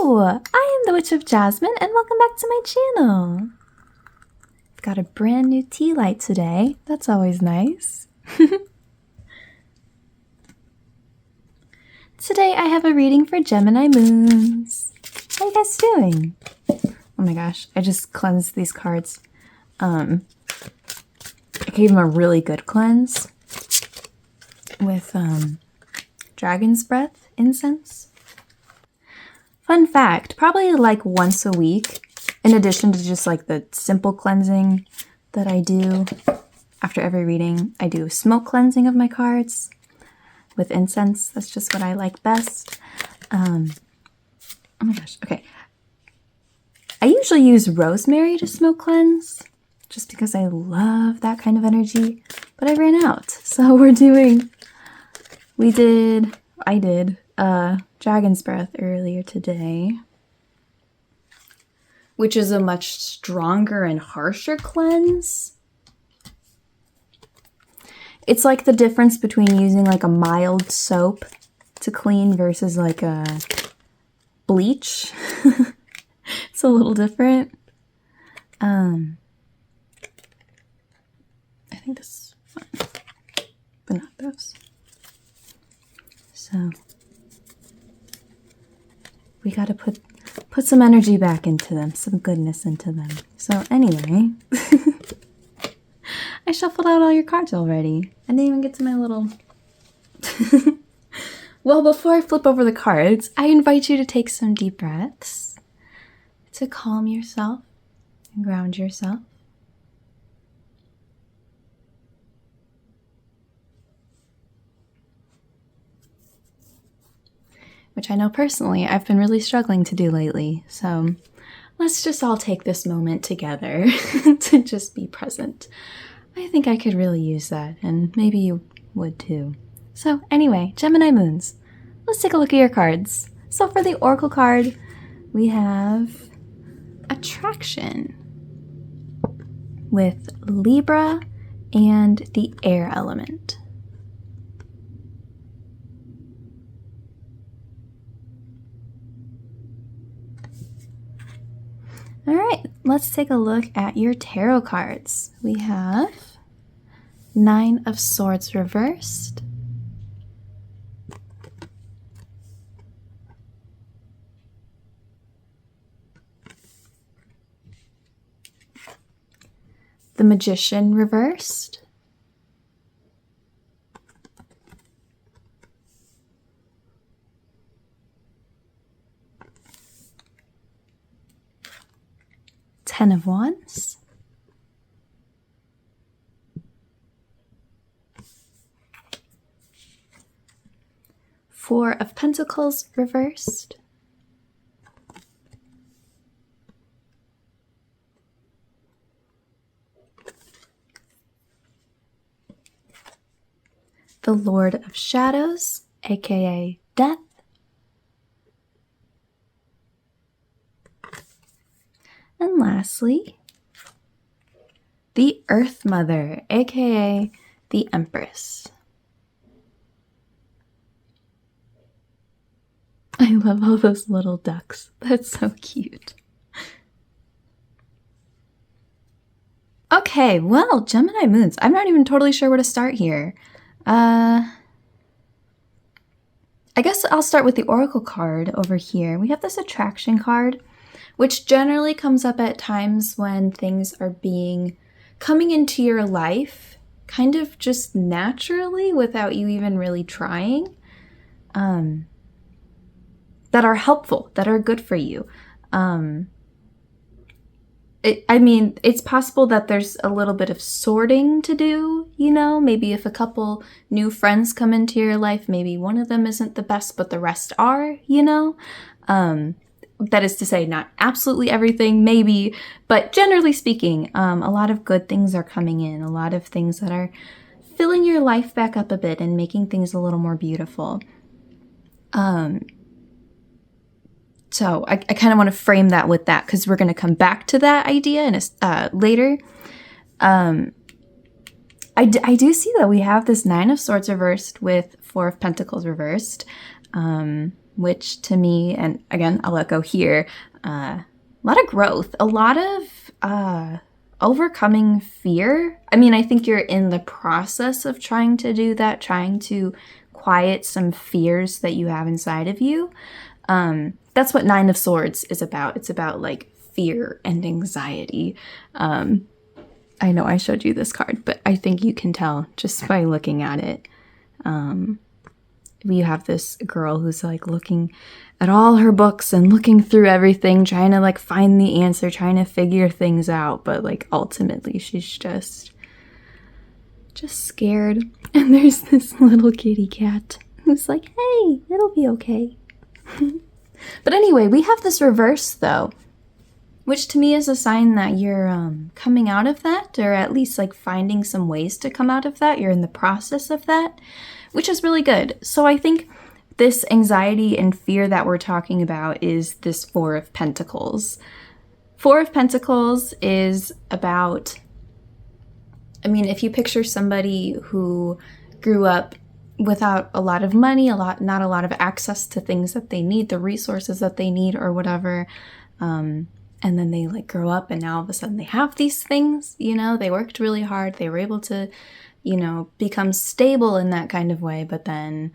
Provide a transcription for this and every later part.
I am the Witch of Jasmine, and welcome back to my channel. I've got a brand new tea light today. That's always nice. Today I have a reading for Gemini moons. How are you guys doing? Oh my gosh, I just cleansed these cards. I gave them a really good cleanse with dragon's breath incense. Fun fact, probably like once a week, in addition to just like the simple cleansing that I do after every reading, I do smoke cleansing of my cards with incense. That's just what I like best. Oh my gosh, okay. I usually use rosemary to smoke cleanse, just because I love that kind of energy, but I ran out. So I did Dragon's Breath earlier today, which is a much stronger and harsher cleanse. It's like the difference between using like a mild soap to clean versus like a bleach. It's a little different. I think this is fine, but not those. So we gotta put some energy back into them, some goodness into them. So anyway, I shuffled out all your cards already. I didn't even get to my little... Well, before I flip over the cards, I invite you to take some deep breaths to calm yourself and ground yourself. Which I know personally I've been really struggling to do lately. So let's just all take this moment together to just be present. I think I could really use that, and maybe you would too. So anyway, Gemini moons, let's take a look at your cards. So for the Oracle card, we have Attraction with Libra and the air element. All right, let's take a look at your tarot cards. We have Nine of Swords reversed, the Magician reversed, Ten of Wands, Four of Pentacles reversed, the Lord of Shadows, aka Death, and lastly, the Earth Mother, aka the Empress. I love all those little ducks. That's so cute. Okay, well, Gemini moons. I'm not even totally sure where to start here. I guess I'll start with the Oracle card over here. We have this Attraction card, which generally comes up at times when things are coming into your life kind of just naturally without you even really trying, that are helpful, that are good for you. It's possible that there's a little bit of sorting to do, you know, maybe if a couple new friends come into your life, maybe one of them isn't the best, but the rest are, you know. That is to say, not absolutely everything, maybe, but generally speaking, a lot of good things are coming in, a lot of things that are filling your life back up a bit and making things a little more beautiful. So I kind of want to frame that with that, because we're going to come back to that idea later. I do see that we have this Nine of Swords reversed with Four of Pentacles reversed. which to me, and again, I'll let go here, a lot of growth, a lot of overcoming fear. I mean, I think you're in the process of trying to do that, trying to quiet some fears that you have inside of you. That's what Nine of Swords is about. It's about like fear and anxiety. I know I showed you this card, but I think you can tell just by looking at it. We have this girl who's like looking at all her books and looking through everything, trying to like find the answer, trying to figure things out, but like ultimately she's just scared. And there's this little kitty cat who's like, hey, it'll be okay. But anyway, we have this reverse though, which to me is a sign that you're coming out of that, or at least like finding some ways to come out of that. You're in the process of that, which is really good. So I think this anxiety and fear that we're talking about is this Four of Pentacles. Four of Pentacles is about, I mean, if you picture somebody who grew up without a lot of money, not a lot of access to things that they need, the resources that they need or whatever, and then they like grow up and now all of a sudden they have these things, you know, they worked really hard, they were able to, you know, become stable in that kind of way, but then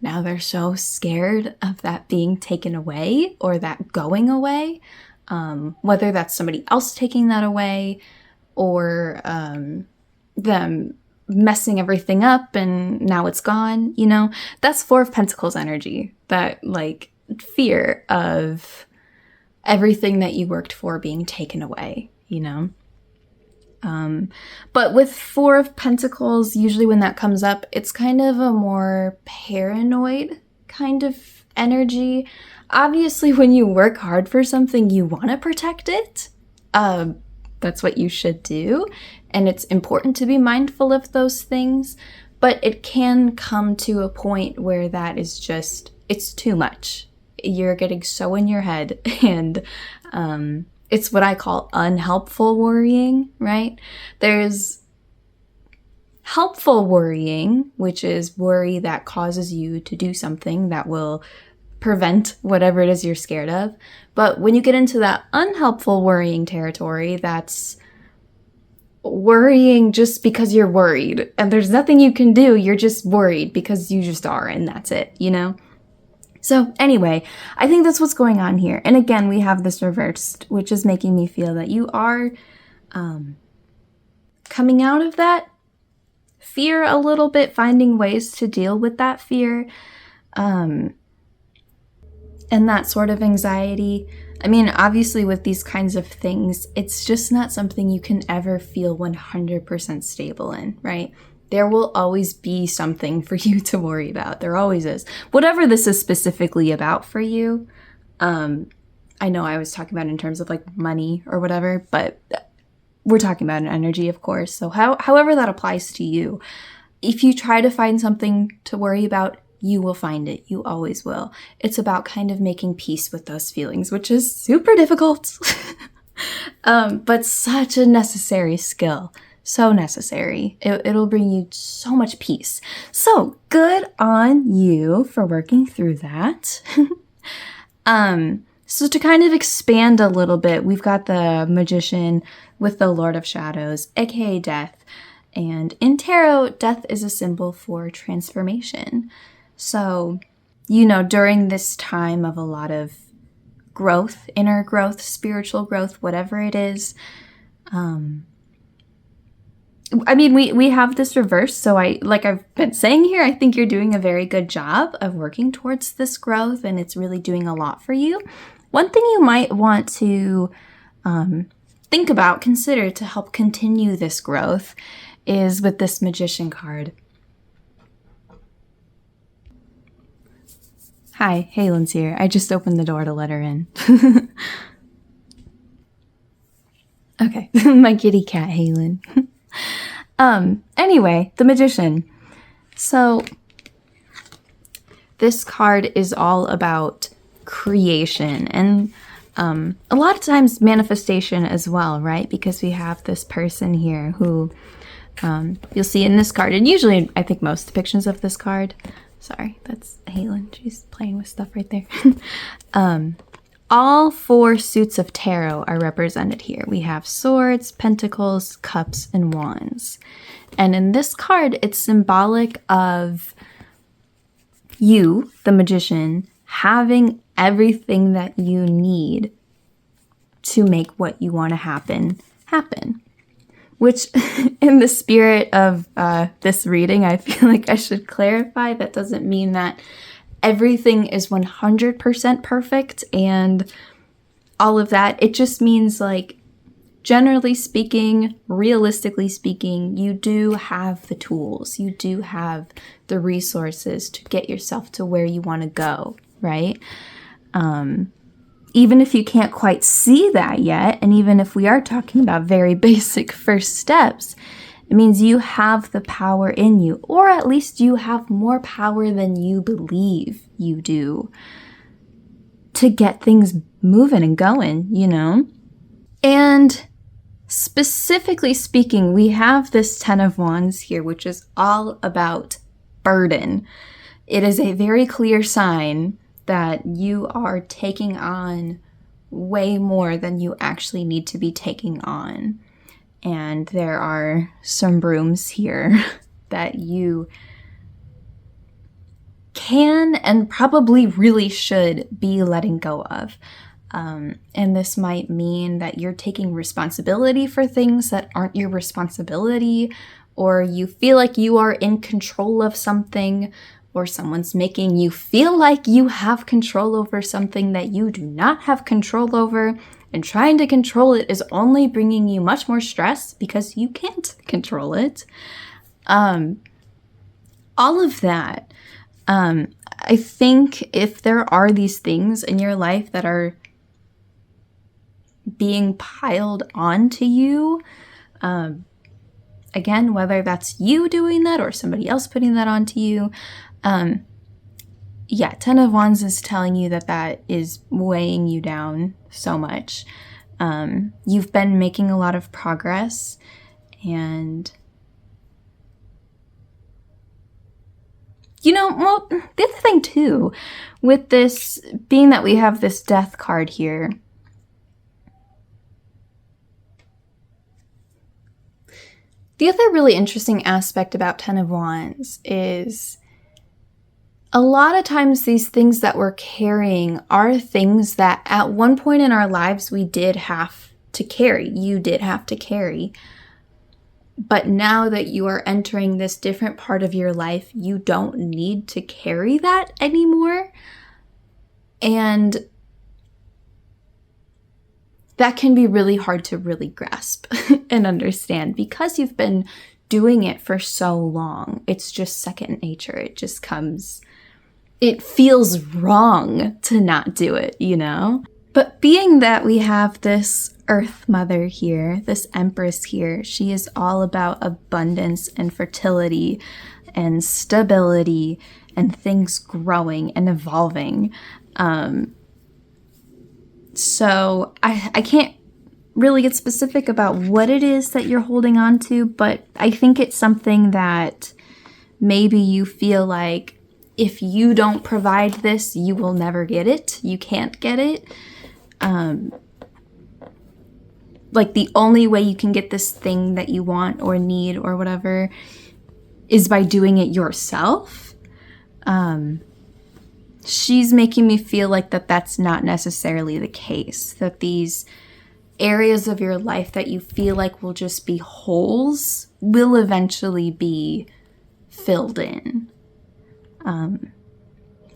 now they're so scared of that being taken away or that going away, whether that's somebody else taking that away or them messing everything up and now it's gone, you know, that's Four of Pentacles energy, that like fear of everything that you worked for being taken away, you know. But with Four of Pentacles, usually when that comes up, it's kind of a more paranoid kind of energy. Obviously, when you work hard for something, you want to protect it. That's what you should do. And it's important to be mindful of those things. But it can come to a point where that is just, it's too much. You're getting so in your head, and it's what I call unhelpful worrying, right? There's helpful worrying, which is worry that causes you to do something that will prevent whatever it is you're scared of. But when you get into that unhelpful worrying territory, that's worrying just because you're worried and there's nothing you can do. You're just worried because you just are, and that's it, you know? So anyway, I think that's what's going on here. And again, we have this reversed, which is making me feel that you are coming out of that fear a little bit, finding ways to deal with that fear and that sort of anxiety. I mean, obviously with these kinds of things, it's just not something you can ever feel 100% stable in, right? There will always be something for you to worry about. There always is. Whatever this is specifically about for you, I know I was talking about it in terms of like money or whatever, but we're talking about an energy, of course. So however that applies to you, if you try to find something to worry about, you will find it. You always will. It's about kind of making peace with those feelings, which is super difficult, but such a necessary skill. So necessary. It'll bring you so much peace. So good on you for working through that. So to kind of expand a little bit, we've got the Magician with the Lord of Shadows, aka Death. And in tarot, death is a symbol for transformation. So, you know, during this time of a lot of growth, inner growth, spiritual growth, whatever it is, I mean, we have this reverse, so like I've been saying here, I think you're doing a very good job of working towards this growth, and it's really doing a lot for you. One thing you might want to think about, consider to help continue this growth is with this Magician card. Hi, Halen's here. I just opened the door to let her in. Okay, my kitty cat, Halen. Anyway, the Magician. So this card is all about creation and a lot of times manifestation as well, right? Because we have this person here who you'll see in this card, and usually I think most depictions of this card. Sorry, that's Halen. She's playing with stuff right there. All 4 suits of tarot are represented here. We have swords, pentacles, cups, and wands. And in this card, it's symbolic of you, the magician, having everything that you need to make what you want to happen. Which, in the spirit of this reading, I feel like I should clarify that doesn't mean that everything is 100% perfect and all of that. It just means, like, generally speaking, realistically speaking, you do have the tools. You do have the resources to get yourself to where you want to go, right? Even if you can't quite see that yet, and even if we are talking about very basic first steps, it means you have the power in you, or at least you have more power than you believe you do to get things moving and going, you know? And specifically speaking, we have this 10 of Wands here, which is all about burden. It is a very clear sign that you are taking on way more than you actually need to be taking on. And there are some brooms here that you can and probably really should be letting go of. And this might mean that you're taking responsibility for things that aren't your responsibility, or you feel like you are in control of something, or someone's making you feel like you have control over something that you do not have control over, and trying to control it is only bringing you much more stress because you can't control it. All of that. I think if there are these things in your life that are being piled onto you, again, whether that's you doing that or somebody else putting that onto you, yeah, 10 of Wands is telling you that that is weighing you down so much. You've been making a lot of progress, and you know, well, the other thing too, with this being that we have this death card here, the other really interesting aspect about 10 of Wands is a lot of times these things that we're carrying are things that at one point in our lives we did have to carry. You did have to carry. But now that you are entering this different part of your life, you don't need to carry that anymore. And that can be really hard to really grasp and understand because you've been doing it for so long. It's just second nature. It just comes. It feels wrong to not do it, you know? But being that we have this Earth Mother here, this Empress here, she is all about abundance and fertility and stability and things growing and evolving. So I can't really get specific about what it is that you're holding on to, but I think it's something that maybe you feel like if you don't provide this, you will never get it. You can't get it. Like the only way you can get this thing that you want or need or whatever is by doing it yourself. She's making me feel like that's not necessarily the case, that these areas of your life that you feel like will just be holes will eventually be filled in,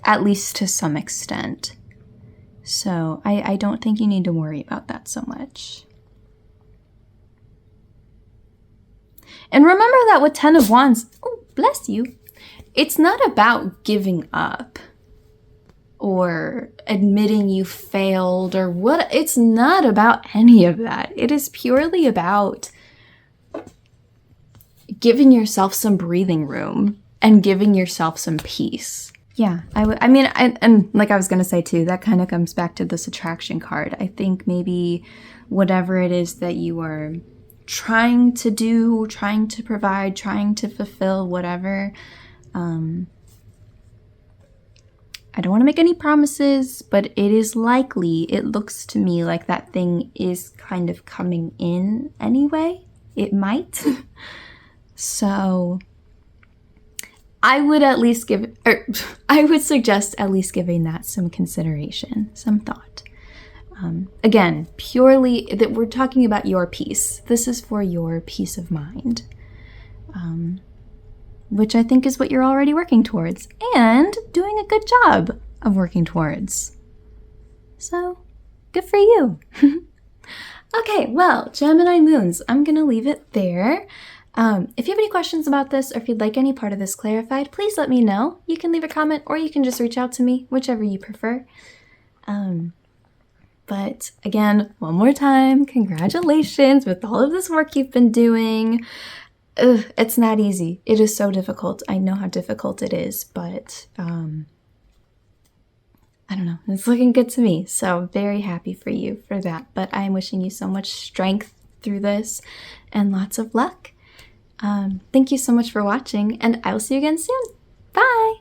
at least to some extent. So I don't think you need to worry about that so much. And remember that with 10 of Wands, oh, bless you, it's not about giving up or admitting you failed or what. It's not about any of that. It is purely about giving yourself some breathing room and giving yourself some peace. Yeah, and like I was going to say too, that kind of comes back to this attraction card. I think maybe whatever it is that you are trying to do, trying to provide, trying to fulfill, whatever, I don't want to make any promises, but it is likely, it looks to me like that thing is kind of coming in anyway. It might. So I would at least give, or I would suggest at least giving that some consideration, some thought. Again, purely that we're talking about your peace. This is for your peace of mind, which I think is what you're already working towards and doing a good job of working towards. So good for you. Okay, well, Gemini moons, I'm gonna leave it there. If you have any questions about this, or if you'd like any part of this clarified, please let me know. You can leave a comment, or you can just reach out to me, whichever you prefer. But again, one more time, congratulations with all of this work you've been doing. Ugh, it's not easy. It is so difficult. I know how difficult it is, but I don't know. It's looking good to me. So very happy for you for that. But I am wishing you so much strength through this and lots of luck. Thank you so much for watching, and I will see you again soon. Bye!